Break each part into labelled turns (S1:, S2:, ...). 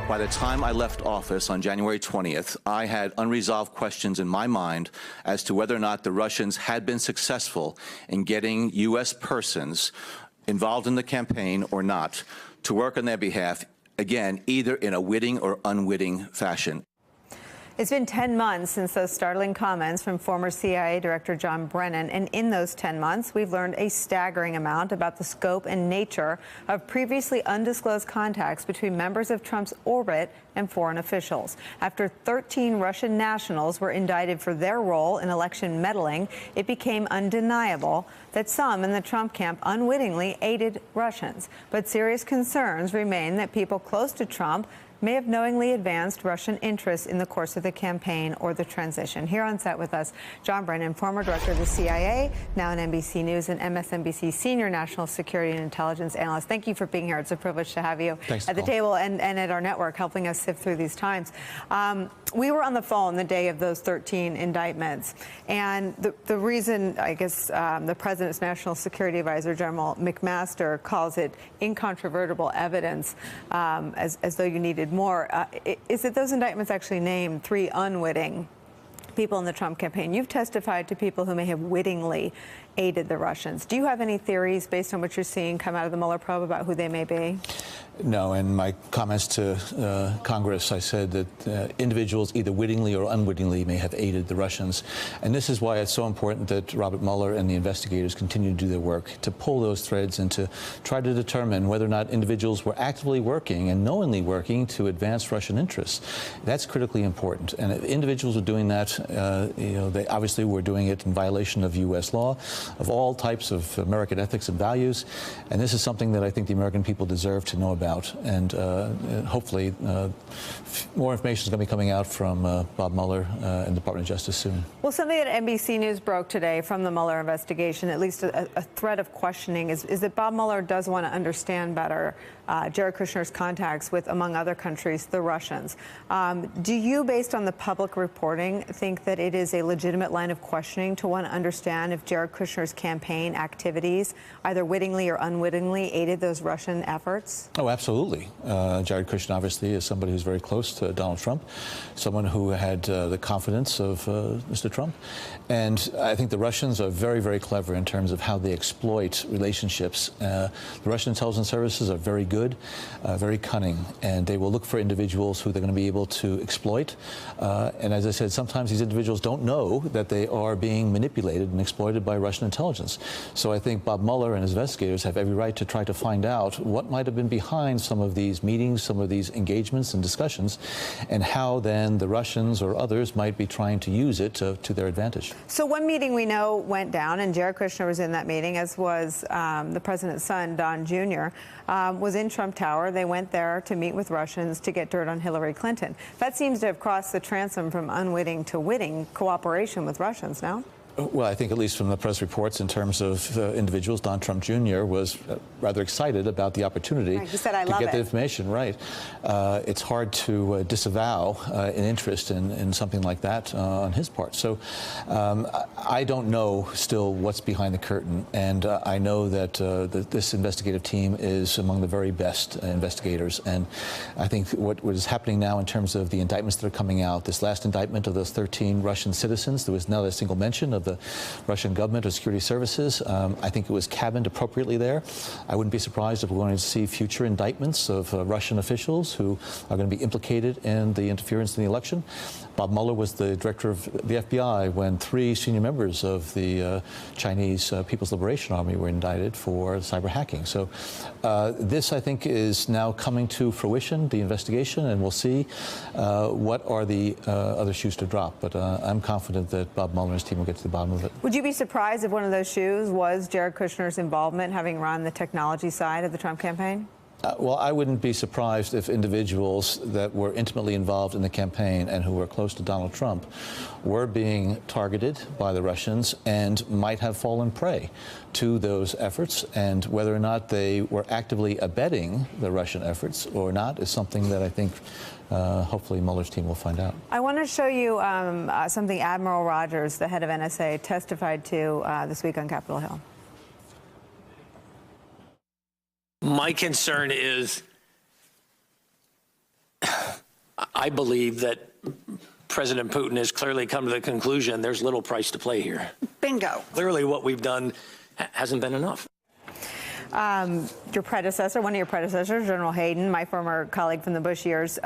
S1: By the time I left office on January 20th, I had unresolved questions in my mind as to whether or not the Russians had been successful in getting U.S. persons involved in the campaign or not to work on their behalf, again, either in a witting or unwitting fashion.
S2: It's been 10 months since those startling comments from former CIA Director John Brennan, and in those 10 months, we've learned a staggering amount about the scope and nature of previously undisclosed contacts between members of Trump's orbit and foreign officials. After 13 Russian nationals were indicted for their role in election meddling, it became undeniable that some in the Trump camp unwittingly aided Russians. But serious concerns remain that people close to Trump may have knowingly advanced Russian interests in the course of the campaign or the transition. Here on set with us, John Brennan, former director of the CIA, now an NBC News and MSNBC senior national security and intelligence analyst. Thank you for being here. It's a privilege to have you at the table and at our network, helping us sift through these times. We were on the phone the day of those 13 indictments, and the reason, I guess, the president's national security advisor, General McMaster, calls it incontrovertible evidence, as though you needed more, is that those indictments actually name 3 unwitting people in the Trump campaign. You've testified to people who may have wittingly aided the Russians. Do you have any theories based on what you're seeing come out of the Mueller probe about who they may be?
S1: No, in my comments to Congress, I said that individuals either wittingly or unwittingly may have aided the Russians. And this is why it's so important that Robert Mueller and the investigators continue to do their work, to pull those threads and to try to determine whether or not individuals were actively working and knowingly working to advance Russian interests. That's critically important. And if individuals are doing that, they obviously were doing it in violation of U.S. law, of all types of American ethics and values. And this is something that I think the American people deserve to know about. And hopefully more information is going to be coming out from Bob Mueller and the Department of Justice soon.
S2: Well, something that NBC News broke today from the Mueller investigation, at least a thread of questioning, is that Bob Mueller does want to understand better Jared Kushner's contacts with, among other countries, the Russians. Do you, based on the public reporting, think that it is a legitimate line of questioning to want to understand if Jared Kushner's campaign activities, either wittingly or unwittingly, aided those Russian efforts?
S1: Oh, absolutely. Jared Kushner, obviously, is somebody who's very close to Donald Trump, someone who had the confidence of Mr. Trump. And I think the Russians are very, very clever in terms of how they exploit relationships. The Russian intelligence services are very good, very cunning, and they will look for individuals who they're going to be able to exploit. And as I said, sometimes these individuals don't know that they are being manipulated and exploited by Russian intelligence. So I think Bob Mueller and his investigators have every right to try to find out what might have been behind some of these meetings, some of these engagements and discussions, and how then the Russians or others might be trying to use it to their advantage.
S2: So one meeting we know went down, and Jared Kushner was in that meeting, as was the president's son, Don Jr., was in Trump Tower. They went there to meet with Russians to get dirt on Hillary Clinton. That seems to have crossed the transom from unwitting to witting cooperation with Russians, no?
S1: Well, I think at least from the press reports in terms of individuals, Don Trump Jr. was rather excited about the opportunity
S2: right. He said, I
S1: to
S2: love
S1: get
S2: it.
S1: the information. Right. It's hard to disavow an interest in something like that on his part. So I don't know still what's behind the curtain, and I know that this investigative team is among the very best investigators. And I think what is happening now in terms of the indictments that are coming out, this last indictment of those 13 Russian citizens, there was not a single mention of the Russian government or security services. I think it was cabined appropriately there. I wouldn't be surprised if we're going to see future indictments of Russian officials who are going to be implicated in the interference in the election. Bob Mueller was the director of the FBI when 3 senior members of the Chinese People's Liberation Army were indicted for cyber hacking. So this, I think, is now coming to fruition, the investigation, and we'll see what are the other shoes to drop. But I'm confident that Bob Mueller and his team will get to the bottom of it.
S2: Would you be surprised if one of those shoes was Jared Kushner's involvement, having run the technology side of the Trump campaign?
S1: Well, I wouldn't be surprised if individuals that were intimately involved in the campaign and who were close to Donald Trump were being targeted by the Russians and might have fallen prey to those efforts. And whether or not they were actively abetting the Russian efforts or not is something that I think hopefully Mueller's team will find out.
S2: I want to show you something Admiral Rogers, the head of NSA, testified to this week on Capitol Hill.
S3: My concern is I believe that President Putin has clearly come to the conclusion there's little price to play here.
S4: Bingo.
S3: Clearly what we've done hasn't been enough.
S2: Your predecessor, one of your predecessors, General Hayden, my former colleague from the Bush years,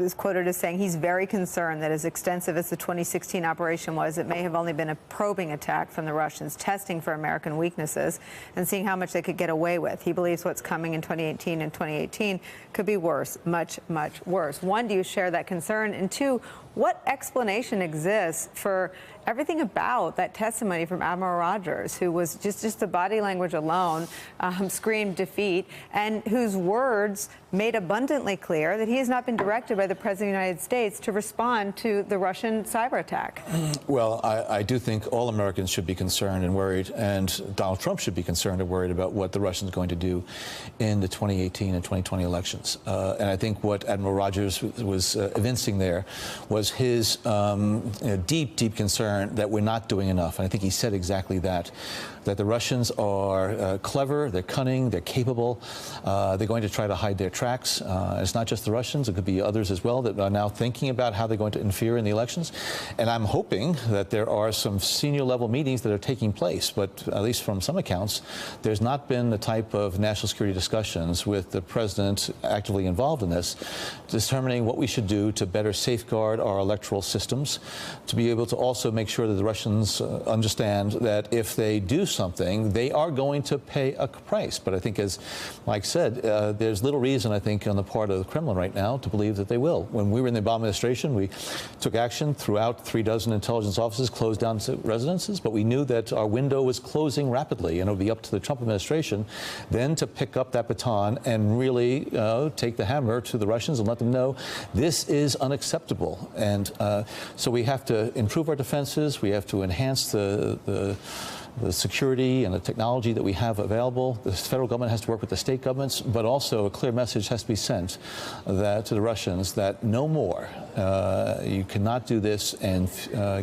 S2: is quoted as saying he's very concerned that as extensive as the 2016 operation was, it may have only been a probing attack from the Russians, testing for American weaknesses and seeing how much they could get away with. He believes what's coming in 2018 and 2018 could be worse, much, much worse. One, do you share that concern? And two, what explanation exists for everything about that testimony from Admiral Rogers, who was just the body language alone screamed defeat, and whose words made abundantly clear that he has not been directed by the President of the United States to respond to the Russian cyber attack?
S1: Well, I do think all Americans should be concerned and worried, and Donald Trump should be concerned and worried about what the Russians are going to do in the 2018 and 2020 elections. And I think what Admiral Rogers was evincing there was his deep, deep concern that we're not doing enough. And I think he said exactly that the Russians are clever, they're cunning, they're capable, they're going to try to hide their tracks. It's not just the Russians, it could be others as well that are now thinking about how they're going to interfere in the elections. And I'm hoping that there are some senior level meetings that are taking place, but at least from some accounts, there's not been the type of national security discussions with the president actively involved in this, determining what we should do to better safeguard our electoral systems, to be able to also make sure that the Russians understand that if they do something, they are going to pay a price. But I think, as Mike said, there's little reason, I think, on the part of the Kremlin right now to believe that they will. When we were in the Obama administration, we took action throughout 36 intelligence offices, closed down residences, but we knew that our window was closing rapidly, and it would be up to the Trump administration then to pick up that baton and really take the hammer to the Russians and let them know this is unacceptable. And so we have to improve our defenses, we have to enhance the security and the technology that we have available. The federal government has to work with the state governments, but also a clear message has to be sent to the Russians that no more. You cannot do this and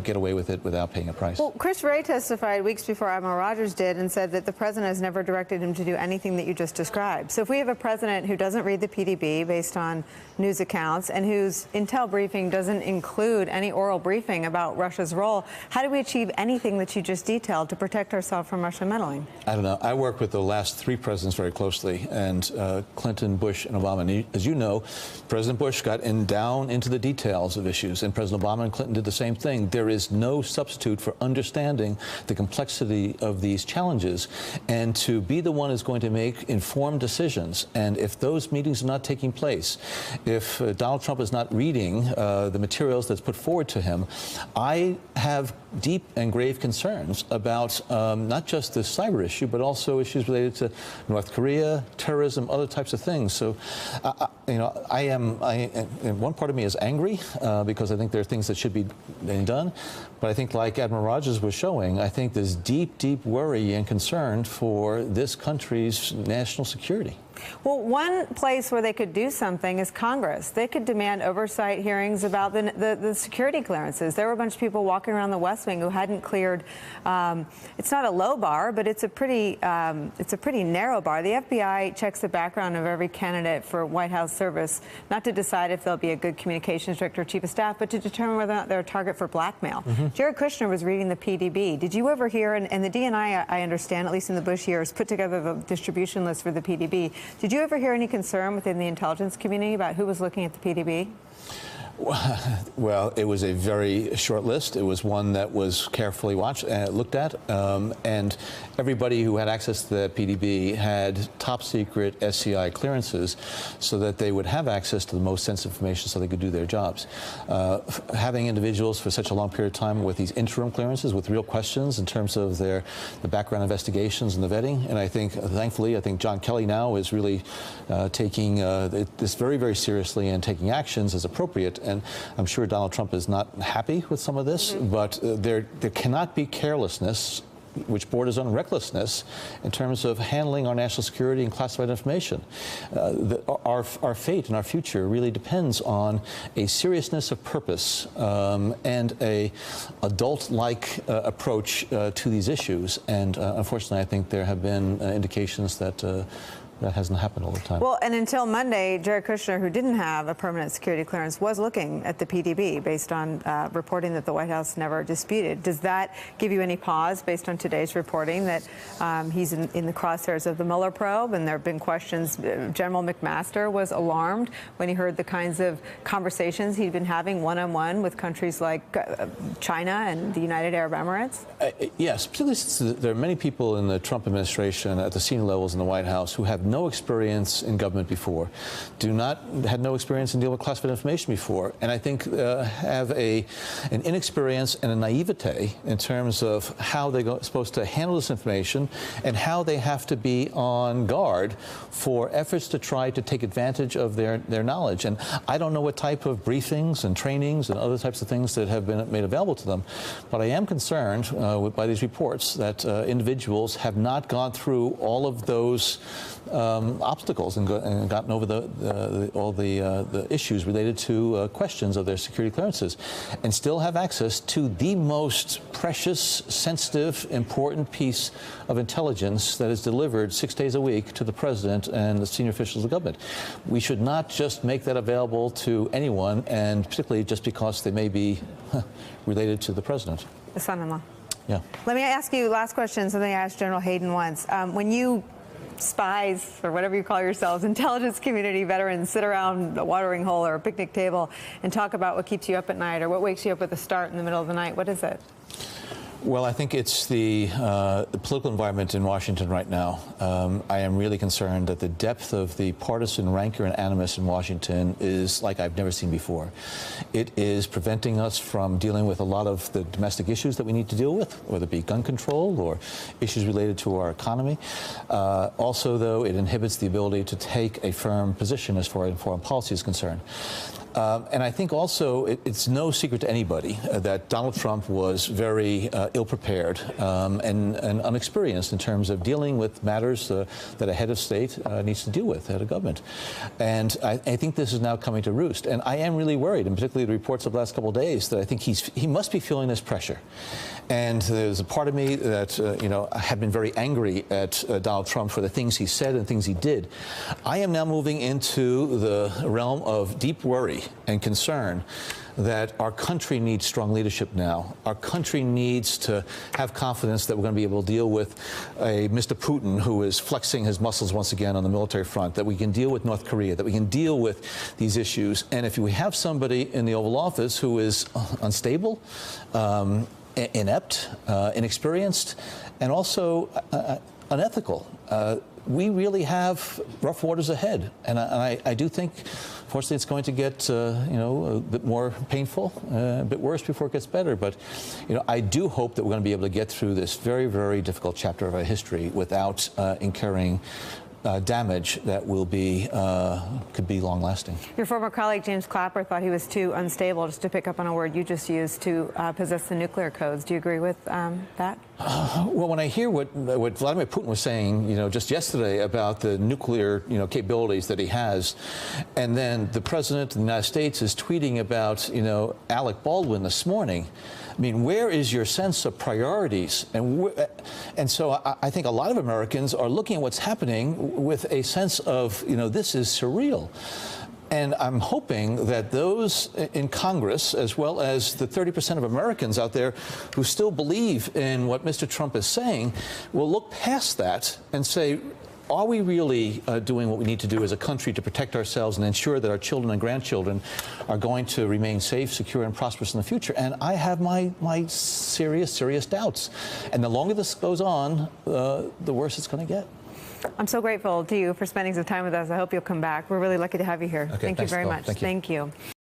S1: get away with it without paying a price.
S2: Well, Chris Wray testified weeks before Admiral Rogers did and said that the president has never directed him to do anything that you just described. So if we have a president who doesn't read the PDB based on news accounts and whose intel briefing doesn't include any oral briefing about Russia's role, how do we achieve anything that you just detailed to protect ourselves from Russian meddling?
S1: I don't know. I worked with the last three presidents very closely, and Clinton, Bush, and Obama. And as you know, President Bush got down into the details of issues, and President Obama and Clinton did the same thing. There is no substitute for understanding the complexity of these challenges and to be the one who's going to make informed decisions. And if those meetings are not taking place, if Donald Trump is not reading the materials that's put forward to him, I have deep and grave concerns about not just the cyber issue, but also issues related to North Korea, terrorism, other types of things. So, you know, one part of me is angry because I think there are things that should be done. But I think, like Admiral Rogers was showing, I think there's deep, deep worry and concern for this country's national security.
S2: Well, one place where they could do something is Congress. They could demand oversight hearings about the security clearances. There were a bunch of people walking around the West Wing who hadn't cleared. It's not a low bar, but it's a pretty narrow bar. The FBI checks the background of every candidate for White House service, not to decide if they'll be a good communications director or chief of staff, but to determine whether or not they're a target for blackmail. Jared Kushner was reading the PDB. Did you ever hear, and the DNI, I understand, at least in the Bush years, put together the distribution list for the PDB. Did you ever hear any concern within the intelligence community about who was looking at the PDB?
S1: Well, it was a very short list. It was one that was carefully looked at, and everybody who had access to the PDB had top secret SCI clearances so that they would have access to the most sensitive information so they could do their jobs. Having individuals for such a long period of time with these interim clearances with real questions in terms of the background investigations and the vetting, and I think, thankfully, I think John Kelly now is really taking this very, very seriously and taking actions as appropriate. And I'm sure Donald Trump is not happy with some of this, but there cannot be carelessness which borders on recklessness in terms of handling our national security and classified information. Our fate and our future really depends on a seriousness of purpose and a adult-like approach to these issues. And unfortunately, I think there have been indications that that hasn't happened all the time.
S2: Well, and until Monday, Jared Kushner, who didn't have a permanent security clearance, was looking at the PDB based on reporting that the White House never disputed. Does that give you any pause based on today's reporting that he's in the crosshairs of the Mueller probe? And there have been questions. General McMaster was alarmed when he heard the kinds of conversations he'd been having one-on-one with countries like China and the United Arab Emirates.
S1: Yes, particularly since there are many people in the Trump administration at the senior levels in the White House who have no experience in government before, had no experience in dealing with classified information before, and I think have an inexperience and a naivete in terms of how they're supposed to handle this information and how they have to be on guard for efforts to try to take advantage of their knowledge. And I don't know what type of briefings and trainings and other types of things that have been made available to them, but I am concerned by these reports that individuals have not gone through all of those obstacles and gotten over all the issues related to questions of their security clearances, and still have access to the most precious, sensitive, important piece of intelligence that is delivered 6 days a week to the president and the senior officials of government. We should not just make that available to anyone, and particularly just because they may be related to the president.
S2: The son-in-law.
S1: Yeah.
S2: Let me ask you last question, something I asked General Hayden once. When you spies, or whatever you call yourselves, intelligence community veterans, sit around a watering hole or a picnic table and talk about what keeps you up at night or what wakes you up at the start in the middle of the night, what is it?
S1: Well, I think it's the political environment in Washington right now. I am really concerned that the depth of the partisan rancor and animus in Washington is like I've never seen before. It is preventing us from dealing with a lot of the domestic issues that we need to deal with, whether it be gun control or issues related to our economy. Also, though, it inhibits the ability to take a firm position as far as foreign policy is concerned. And I think also it's no secret to anybody that Donald Trump was very ill-prepared and unexperienced in terms of dealing with matters that a head of state needs to deal with, head of government. And I think this is now coming to roost. And I am really worried, and particularly the reports of the last couple of days, that I think he must be feeling this pressure. And there's a part of me that, had been very angry at Donald Trump for the things he said and things he did. I am now moving into the realm of deep worry and concern that our country needs strong leadership now. Our country needs to have confidence that we're going to be able to deal with a Mr. Putin who is flexing his muscles once again on the military front, that we can deal with North Korea, that we can deal with these issues. And if we have somebody in the Oval Office who is unstable, inept, inexperienced, and also unethical, we really have rough waters ahead. And I do think, fortunately, it's going to get a bit more painful, a bit worse before it gets better. But I do hope that we're going to be able to get through this very, very difficult chapter of our history without incurring damage that will be could be long-lasting.
S2: Your former colleague James Clapper thought he was too unstable, just to pick up on a word you just used, to possess the nuclear codes. Do you agree with that?
S1: Well, when I hear what Vladimir Putin was saying, just yesterday about the nuclear, capabilities that he has, and then the president of the United States is tweeting about, Alec Baldwin this morning. I mean, where is your sense of priorities? And so I think a lot of Americans are looking at what's happening with a sense of, this is surreal. And I'm hoping that those in Congress, as well as the 30% of Americans out there who still believe in what Mr. Trump is saying, will look past that and say, are we really doing what we need to do as a country to protect ourselves and ensure that our children and grandchildren are going to remain safe, secure, and prosperous in the future? And I have my serious doubts. And the longer this goes on, the worse it's going to get.
S2: I'm so grateful to you for spending some time with us. I hope you'll come back. We're really lucky to have you here.
S1: Okay,
S2: Thank you very much.
S1: Thank you.